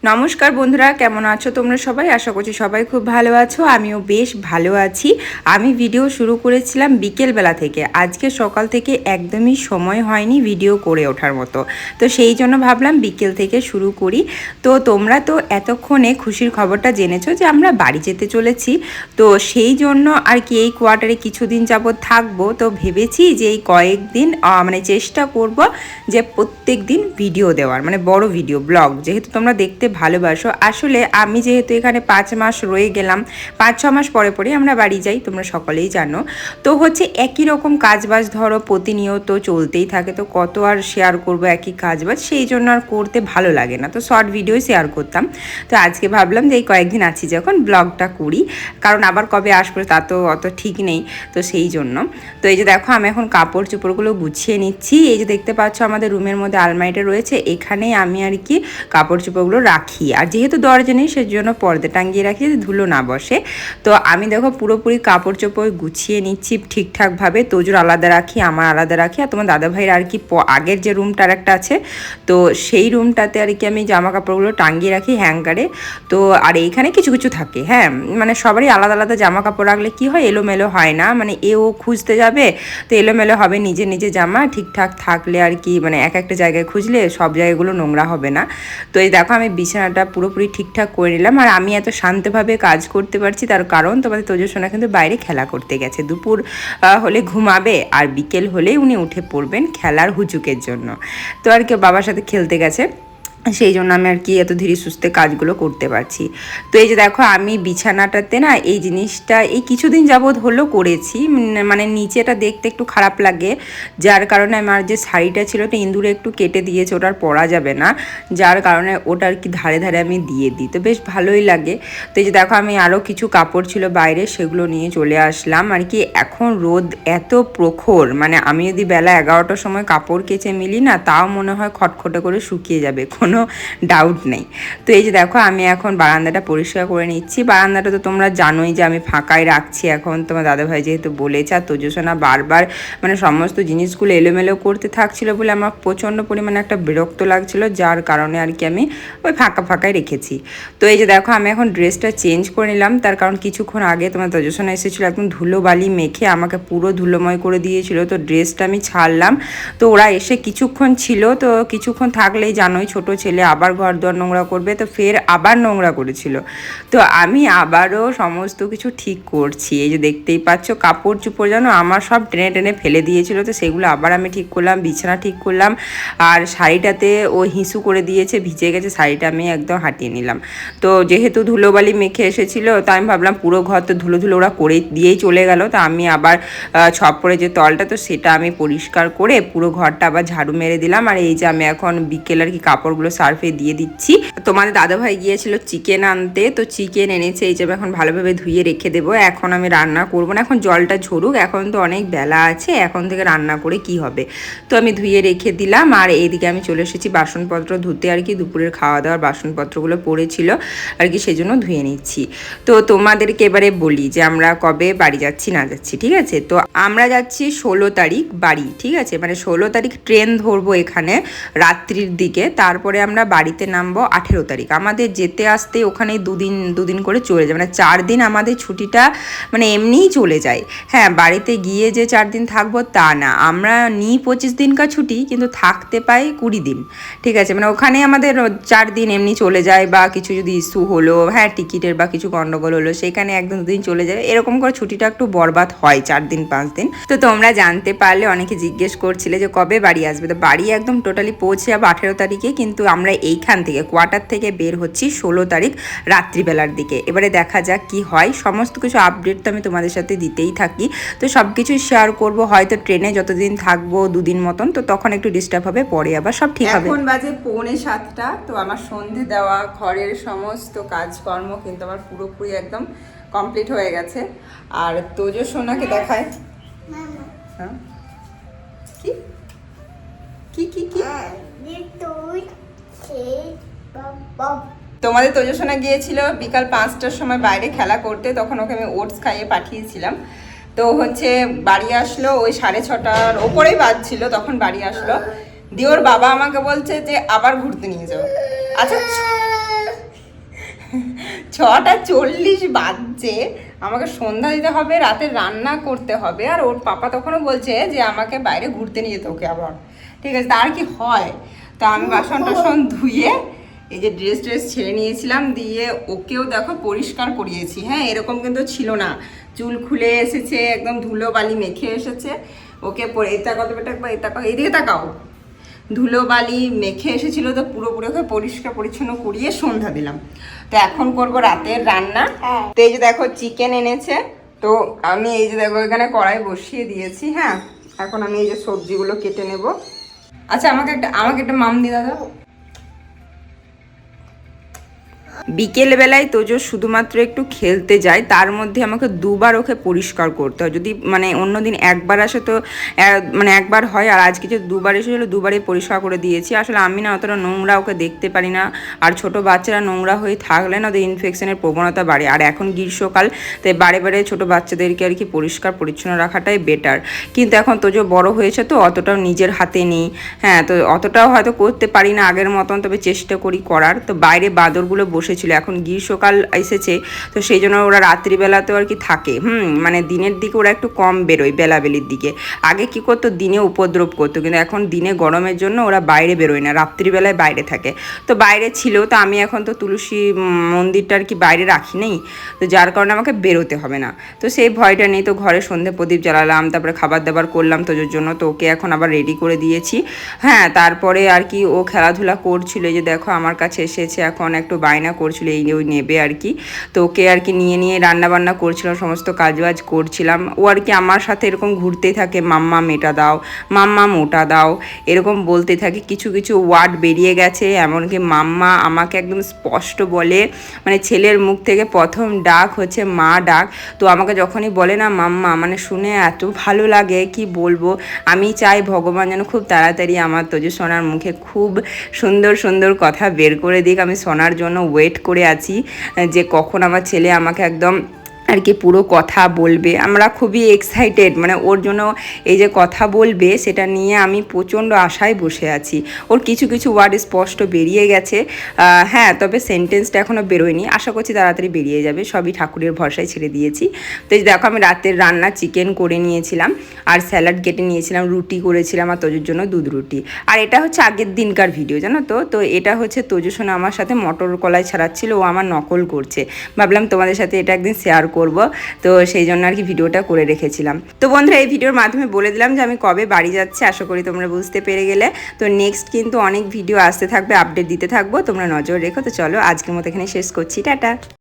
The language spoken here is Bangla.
নমস্কার বন্ধুরা, কেমন আছো তোমরা সবাই? আশা করছি সবাই খুব ভালো আছো। আমিও বেশ ভালো আছি। আমি ভিডিও শুরু করেছিলাম বিকেলবেলা থেকে। আজকে সকাল থেকে একদমই সময় হয়নি ভিডিও করে ওঠার মতো, তো সেই জন্য ভাবলাম বিকেল থেকে শুরু করি। তো তোমরা তো এতক্ষণে খুশির খবরটা জেনেছো যে আমরা বাড়ি যেতে চলেছি। তো সেই জন্য আর কি এই কোয়ার্টারে কিছুদিন যাবৎ থাকবো। তো ভেবেছি যে এই কয়েকদিন মানে চেষ্টা করব যে প্রত্যেক দিন ভিডিও দেওয়ার, মানে বড় ভিডিও ব্লগ, যেহেতু তোমরা দেখতে ভালোবাসো। আসলে আমি যেহেতু এখানে 5 মাস রয়ে গেলাম, 5-6 মাস পরে পরে আমরা বাড়ি যাই, তোমরা সকলেই জানো। তো হচ্ছে একই রকম কাজবাজ ধরো প্রতিনিয়ত চলতেই থাকে, তো কত আর শেয়ার করব একই কাজবাজ, সেই জন্য আর করতে ভালো লাগে না, তো শর্ট ভিডিও শেয়ার করতাম। তো আজকে ভাবলাম যে এই কয়েকদিন আছি যখন ব্লগটা করি, কারণ আবার কবে আসবো তা তো অত ঠিক নেই, তো সেই জন্য। তো এই যে দেখো আমি এখন কাপড় চোপড়গুলো গুছিয়ে নিচ্ছি। এই যে দেখতে পাচ্ছ আমাদের রুমের মধ্যে আলমারিটা রয়েছে, এখানেই আমি আর কি কাপড় চোপড়গুলো রাখি। আর যেহেতু দরজা নেই সেজন্য পর্দা টাঙিয়ে রাখি যাতে ধুলো না বসে। তো আমি দেখো পুরোপুরি কাপড় চোপড় গুছিয়ে নিচ্ছি ঠিকঠাকভাবে। তোজোর আলাদা রাখি, আমার আলাদা রাখি, আর তোমার দাদাভাইয়ের আর কি আগের যে রুমটার একটা আছে, তো সেই রুমটাতে আর কি আমি জামা কাপড়গুলো টাঙিয়ে রাখি হ্যাঙ্গারে। তো আর এইখানে কিছু কিছু থাকে, হ্যাঁ, মানে সবারই আলাদা আলাদা জামা কাপড় রাখলে কি হয়, এলোমেলো হয় না, মানে এও খুঁজতে যাবে তো এলোমেলো হবে। নিজে নিজে জামা ঠিকঠাক থাকলে আর কি, মানে এক একটা জায়গায় খুঁজলে সব জায়গাগুলো নোংরা হবে না। তো এই দেখো আমি বিছানাটা পুরোপুরি ঠিকঠাক করে নিলাম। আর আমি এত শান্তভাবে কাজ করতে পারছি তার কারণ তোমাদের তোজসোনা কিন্তু বাইরে খেলা করতে গেছে। দুপুর হলে ঘুমাবে আর বিকেল হলেই উনি উঠে পড়বেন খেলার হুজুকের জন্য। তো আর কি বাবার সাথে খেলতে গেছে, সেই জন্য আমি আর কি এত ধীরে সুস্থে কাজগুলো করতে পারছি। তো এই যে দেখো আমি বিছানাটাতে না এই জিনিসটা এই কিছুদিন যাবৎ হলো করেছি, মানে নিচেটা দেখতে একটু খারাপ লাগে, যার কারণে আমার যে শাড়িটা ছিল ওটা ইঁদুরে একটু কেটে দিয়েছে, ওটার পরা যাবে না, যার কারণে ওটা আর কি ধারে ধারে আমি দিয়ে দিই, তো বেশ ভালোই লাগে। তো এই যে দেখো আমি আরও কিছু কাপড় ছিল বাইরে, সেগুলো নিয়ে চলে আসলাম আর কি। এখন রোদ এত প্রখর, মানে আমি যদি বেলা 11টার সময় কাপড় কেচে মিলি না, তাও মনে হয় খটখটে করে শুকিয়ে যাবে, কোনো ডাউট নেই। তো এই যে দেখো আমি এখন বারান্দাটা পরিষ্কার করে নিচ্ছি। বারান্দাটা তো তোমরা জানোই যে আমি ফাঁকাই রাখছি এখন, তোমার দাদাভাই যেহেতু বলেছে। আর তোজসোনা বারবার মানে সমস্ত জিনিসগুলো এলোমেলো করতে থাকছিল বলে আমার প্রচণ্ড পরিমাণে একটা বিরক্ত লাগছিল, যার কারণে আর কি আমি ওই ফাঁকা ফাঁকাই রেখেছি। তো এই যে দেখো আমি এখন ড্রেসটা চেঞ্জ করে নিলাম, তার কারণ কিছুক্ষণ আগে তোমার তোজসোনা এসেছিলো, একদম ধুলো বালি মেখে আমাকে পুরো ধুলোময় করে দিয়েছিল। তো ড্রেসটা আমি ছাড়লাম, তো ওরা এসে কিছুক্ষণ ছিল, তো কিছুক্ষণ থাকলেই জানোই ছোট ছেলে আবার ঘর দর নোংরা করবে, তো ফের আবার নোংরা করেছিল। তো আমি আবারও সমস্ত কিছু ঠিক করছি। এই যে দেখতেই পাচ্ছ কাপড় চোপড় যেন আমার সব টেনে টেনে ফেলে দিয়েছিল, তো সেগুলো আবার আমি ঠিক করলাম, বিছানা ঠিক করলাম। আর শাড়িটাতে ও হিসু করে দিয়েছে, ভিজে গেছে, শাড়িটা আমি একদম হাঁটিয়ে নিলাম। তো যেহেতু ধুলোবালি মেখে এসেছিলো, তো আমি ভাবলাম পুরো ঘর তো ধুলো ধুলো ওরা করে দিয়েই চলে গেল, তো আমি আবার ছপ্পরে যে তলটা, তো সেটা আমি পরিষ্কার করে পুরো ঘরটা আবার ঝাড়ু মেরে দিলাম। আর এই যে আমি এখন বিকেল আর কি কাপড়গুলো সার্ফে দিয়ে দিচ্ছি। তোমাদের দাদাভাই গিয়েছিল চিকেন আনতে, তো চিকেন এনেছে, এই যে আমি এখন ভালোভাবে ধুয়ে রেখে দেবো। এখন আমি রান্না করবো না, এখন জলটা ঝরুক, এখন তো অনেক বেলা আছে, এখন থেকে রান্না করে কি হবে। তো আমি ধুয়ে রেখে দিলাম। আর এইদিকে আমি চলে এসেছি বাসনপত্র ধুতে আর কি, দুপুরের খাওয়া দাওয়ার বাসনপত্রগুলো পড়েছিল আর কি, সেজন্য ধুয়ে নিচ্ছি। তো তোমাদেরকে এবারে বলি যে আমরা কবে বাড়ি যাচ্ছি না যাচ্ছি, ঠিক আছে? তো আমরা যাচ্ছি 16 তারিখ বাড়ি, ঠিক আছে, মানে 16 তারিখ ট্রেন ধরবো এখানে রাত্রির দিকে, তারপরে আমরা বাড়িতে নামবো 18 তারিখ। আমাদের যেতে আসতে ওখানে দুদিন করে চলে যায়, মানে 4 দিন আমাদের ছুটিটা মানে এমনিই চলে যায়। হ্যাঁ, বাড়িতে গিয়ে যে 4 দিন থাকবো তা না, আমরা নিই 25 দিনকার ছুটি, কিন্তু থাকতে পাই 20 দিন, ঠিক আছে, মানে ওখানে আমাদের 4 দিন এমনি চলে যায়, বা কিছু যদি ইস্যু হলো, হ্যাঁ টিকিটের বা কিছু গন্ডগোল হলো, সেখানে 1-2 দিন চলে যায়, এরকম করে ছুটিটা একটু বরবাদ হয় 4 দিন 5 দিন। তো তোমরা জানতে পারলে অনেকে জিজ্ঞেস করছিলে যে কবে বাড়ি আসবে, তো বাড়ি একদম টোটালি পৌঁছে যাবো 18 তারিখে, কিন্তু আমরা এইখান থেকে কোয়ার্টার থেকে বের হচ্ছি 16 তারিখ রাত্রিবেলার দিকে। এবারে দেখা যাক কি হয়, সমস্ত কিছু আপডেট তো আমি তোমাদের সাথে দিতেই থাকি, তো সব কিছু শেয়ার করবো। হয়তো ট্রেনে যতদিন থাকবো 2 দিন মতন, তো তখন একটু ডিস্টার্ব হবে, পরে আবার সব ঠিক হবে। এখন বাজে 6:45, তো আমার সন্ধে দেওয়া ঘরের সমস্ত কাজকর্ম কিন্তু আমার পুরোপুরি একদম কমপ্লিট হয়ে গেছে। আর তোজসোনাকে দেখায়, হ্যাঁ কি কি কি কি তোমাদের তোজসোনা গিয়েছিল বিকাল 5টার সময় বাইরে খেলা করতে, তখন ওকে আমি ওটস খাইয়ে পাঠিয়েছিলাম। তো হচ্ছে বাড়ি আসলো ওই 6:30টার ওপরেই বাজছিল, তখন বাড়ি আসলো দিয়ে ওর বাবা আমাকে বলছে যে আবার ঘুরতে নিয়ে যাও। আচ্ছা 6:40 বাজছে, আমাকে সন্ধ্যা দিতে হবে, রাতে রান্না করতে হবে, আর ওর পাপা তখনও বলছে যে আমাকে বাইরে ঘুরতে নিয়ে যেতে ওকে আবার। ঠিক আছে, তার কি হয়। তো আমি বাসন টাসন ধুয়ে এই যে ড্রেস ছেড়ে নিয়েছিলাম, দিয়ে ওকেও দেখো পরিষ্কার করিয়েছি। হ্যাঁ, এরকম কিন্তু ছিল না, চুল খুলে এসেছে, একদম ধুলো বালি মেখে এসেছে। ওকে পরে এই তাকাও, এই তাকাও, এইদিকে তাকাও, ধুলো বালি মেখে এসেছিল, তো পুরোপুরি ওকে পরিষ্কার পরিচ্ছন্ন করিয়ে সন্ধ্যা দিলাম। তো এখন করব রাতের রান্না। তো এই যে দেখো চিকেন এনেছে, তো আমি এই যে দেখো এখানে কড়াই বসিয়ে দিয়েছি। হ্যাঁ, এখন আমি এই যে সবজিগুলো কেটে নেব। আচ্ছা, আমাকে একটা মাম দি দাদা। বিকেলবেলায় তোজো শুধুমাত্র একটু খেলতে যায়, তার মধ্যে আমাকে দুবার ওকে পরিষ্কার করতে হয়। যদি মানে অন্যদিন একবার আসে তো মানে একবার হয়, আর আজকে যে দুবার এসেছিলো দুবারই পরিষ্কার করে দিয়েছি। আসলে আমি না অতটা নোংরা ওকে দেখতে পারি না, আর ছোট বাচ্চারা নোংরা হয়ে থাকলে না ওদের ইনফেকশনের প্রবণতা বাড়ে। আর এখন গ্রীষ্মকাল, তাই বারে বারে ছোটো বাচ্চাদেরকে আর কি পরিষ্কার পরিচ্ছন্ন রাখাটাই বেটার। কিন্তু এখন তোজো বড় হয়েছে তো অতটাও নিজের হাতে নেই। হ্যাঁ, তো অতটাও হয়তো করতে পারি না আগের মতন, তবে চেষ্টা করি করার। তো বাইরে বাঁদরগুলো বসেছিল, এখন গ্রীষ্মকাল এসেছে তো সেই জন্য ওরা রাত্রিবেলাতেও আর কি থাকে। মানে দিনের দিকে ওরা একটু কম বেরোয়, বেলাবেলির দিকে। আগে কি করতো, দিনে উপদ্রব করতো, কিন্তু এখন দিনে গরমের জন্য ওরা বাইরে বেরোয় না, রাত্রিবেলায় বাইরে থাকে। তো বাইরে ছিল, তো আমি এখন তো তুলসী মন্দিরটা আর কি বাইরে রাখি নেই, তো যার কারণে আমাকে বেরোতে হবে না। তো সেই ভয়টা নেই। তো ঘরে সন্ধে প্রদীপ জ্বালালাম, তারপরে খাবার দাবার করলাম তোজোর জন্য। তো ওকে এখন আবার রেডি করে দিয়েছি। হ্যাঁ, তারপরে আর কি ও খেলাধুলা করছিল, এই যে দেখো আমার কাছে এসেছে, এখন একটু বায়না করছিল এই ওই নেবে আর কি। তো ওকে আর কি নিয়ে রান্না বান্না করছিলাম, সমস্ত কাজবাজ করছিলাম। ও আর কি আমার সাথে এরকম ঘুরতেই থাকে, মাম্মা মেটা দাও, মাম্মা মোটা দাও, এরকম বলতে থাকে। কিছু কিছু ওয়ার্ড বেরিয়ে গেছে, এমনকি মাম্মা আমাকে একদম স্পষ্ট বলে, মানে ছেলের মুখ থেকে প্রথম ডাক হচ্ছে মা ডাক। তো আমাকে যখনই বলে না মাম্মা, মানে শুনে এত ভালো লাগে কি বলবো। আমি চাই ভগবান যেন খুব তাড়াতাড়ি আমার তোজো সোনার মুখে খুব সুন্দর সুন্দর কথা বের করে দিক। আমি সোনার জন্য ওয়েট করে আছি যে কখন আমার ছেলে আমাকে একদম আর কি পুরো কথা বলবে। আমরা খুবই এক্সাইটেড, মানে ওর জন্য এই যে কথা বলবে সেটা নিয়ে আমি প্রচণ্ড আশায় বসে আছি। ওর কিছু কিছু ওয়ার্ড স্পষ্ট বেরিয়ে গেছে। হ্যাঁ, তবে সেন্টেন্সটা এখনও বেরোয়নি, আশা করছি তাড়াতাড়ি বেরিয়ে যাবে। সবই ঠাকুরের ভরসায় ছেড়ে দিয়েছি। তো এই দেখো আমি রাতের রান্না চিকেন করে নিয়েছিলাম, আর স্যালাড কেটে নিয়েছিলাম, রুটি করেছিলাম, আর তোজোর জন্য দুধ রুটি। আর এটা হচ্ছে আগের দিনকার ভিডিও, জানো তো। তো এটা হচ্ছে তোজো সোনা আমার সাথে মটর কলাই ছাড়াচ্ছিল, ও আমার নকল করছে। ভাবলাম তোমাদের সাথে এটা একদিন শেয়ার করব, তো সেই জন্য আর কি ভিডিওটা করে রেখেছিলাম। তো বন্ধুরা, এই ভিডিওর মাধ্যমে বলে দিলাম যে আমি কবে বাড়ি যাচ্ছি, আশা করি তোমরা বুঝতে পেরে গেলে। তো নেক্সট কিন্তু অনেক ভিডিও আসতে থাকবে, আপডেট দিতে থাকবো, তোমরা নজর রেখো। তো চলো আজকের মতো এখানে শেষ করছি, টাটা।